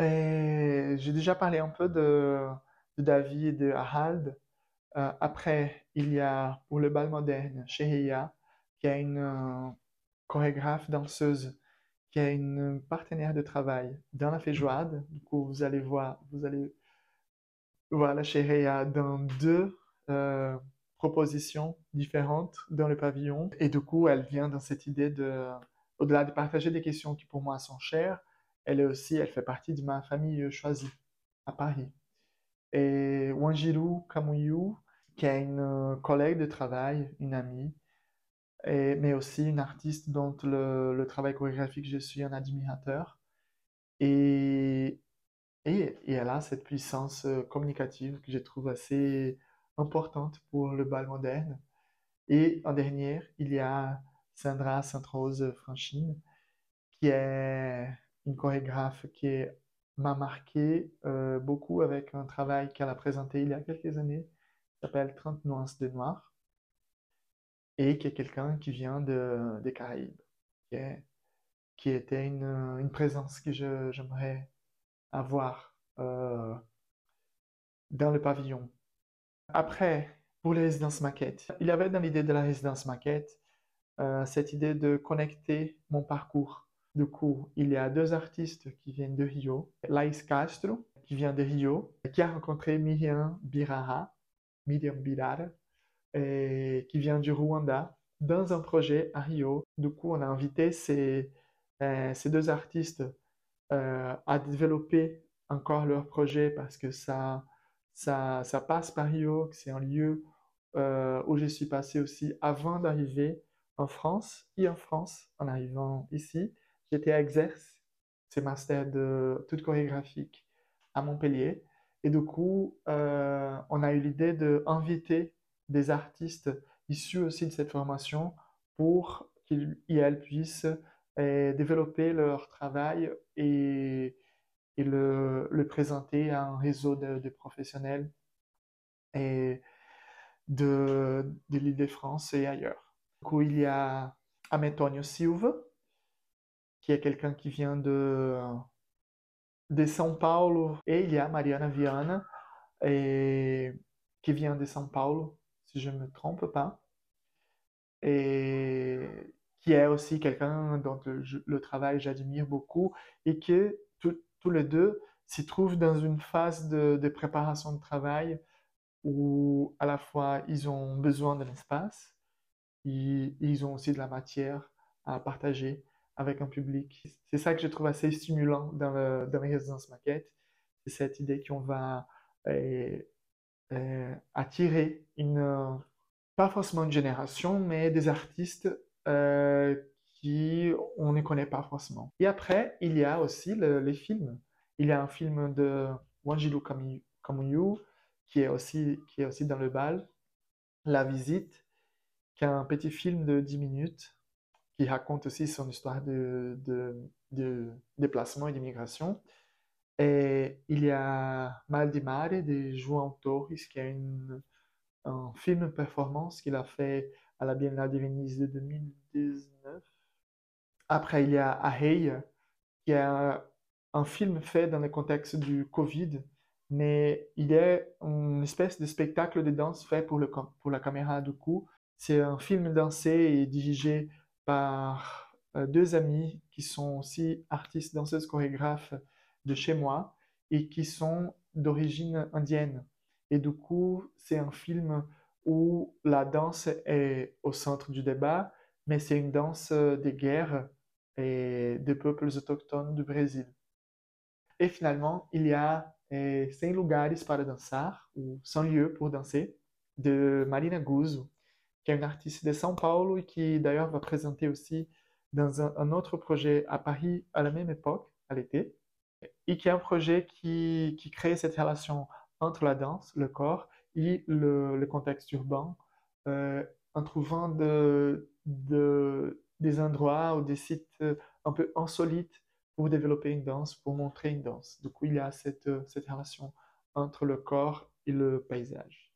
Et j'ai déjà parlé un peu de David et de Harald. Après, il y a pour le bal moderne Sheheya, qui est une chorégraphe danseuse, qui est une partenaire de travail dans la feijoada. Du coup, vous allez voir la Sheheya dans deux propositions différentes dans le pavillon. Et du coup, elle vient dans cette idée au-delà de partager des questions qui pour moi sont chères, elle fait partie de ma famille choisie à Paris. Et Wanjiru Kamuyu, qui est une collègue de travail, une amie, mais aussi une artiste dont le travail chorégraphique, je suis un admirateur. Et, et elle a cette puissance communicative que je trouve assez importante pour le bal moderne. Et en dernière, il y a Sandra Sainte-Rose Franchine, qui est une chorégraphe m'a marqué beaucoup avec un travail qu'elle a présenté il y a quelques années, qui s'appelle 30 nuances de noir, et qui est quelqu'un qui vient des Caraïbes, qui, est- qui était une présence que j'aimerais avoir dans le pavillon. Après, pour les résidences maquettes, il y avait dans l'idée de la résidence maquette cette idée de connecter mon parcours. Du coup, il y a deux artistes qui viennent de Rio. Laís Castro, qui vient de Rio, qui a rencontré Miriam Birara, et qui vient du Rwanda, dans un projet à Rio. Du coup, on a invité ces deux artistes à développer encore leur projet parce que ça passe par Rio, que c'est un lieu où je suis passé aussi avant d'arriver en France. Et en France, en arrivant ici, j'étais à Exerce, c'est master de toute chorégraphique à Montpellier. Et du coup, on a eu l'idée d'inviter des artistes issus aussi de cette formation pour qu'ils et elles puissent développer leur travail et le présenter à un réseau de professionnels et de l'Île-de-France et ailleurs. Du coup, il y a Ametonio Silva, qui est quelqu'un qui vient de São Paulo, et il y a Mariana Viana, qui vient de São Paulo, si je ne me trompe pas, et qui est aussi quelqu'un dont le travail j'admire beaucoup, et que tous les deux s'y trouvent dans une phase de préparation de travail où à la fois ils ont besoin d'un espace, ils ont aussi de la matière à partager avec un public. C'est ça que je trouve assez stimulant dans les résidences maquettes. C'est cette idée qu'on va euh, attirer pas forcément une génération, mais des artistes qui on ne connaît pas forcément. Et après, il y a aussi les films. Il y a un film de Wanjiru Kamuyu qui est aussi dans le bal, La Visite, qui est un petit film de 10 minutes qui raconte aussi son histoire de déplacement et d'immigration. Et il y a Mal di Mare de João Torres, qui est un film performance qu'il a fait à la Biennale de Venise de 2019. Après, il y a Arreia, qui est un film fait dans le contexte du Covid, mais il est une espèce de spectacle de danse fait pour la caméra du coup. C'est un film dansé et dirigé par deux amis qui sont aussi artistes, danseuses, chorégraphes de chez moi et qui sont d'origine indienne. Et du coup, c'est un film où la danse est au centre du débat, mais c'est une danse des guerres et des peuples autochtones du Brésil. Et finalement, il y a 100 lugares para dançar, ou 100 lieux pour danser, de Marina Guzzo, qui est une artiste de São Paulo et qui d'ailleurs va présenter aussi dans un autre projet à Paris à la même époque, à l'été, et qui est un projet qui crée cette relation entre la danse, le corps et le contexte urbain, en trouvant des endroits ou des sites un peu insolites pour développer une danse, pour montrer une danse. Du coup, il y a cette relation entre le corps et le paysage.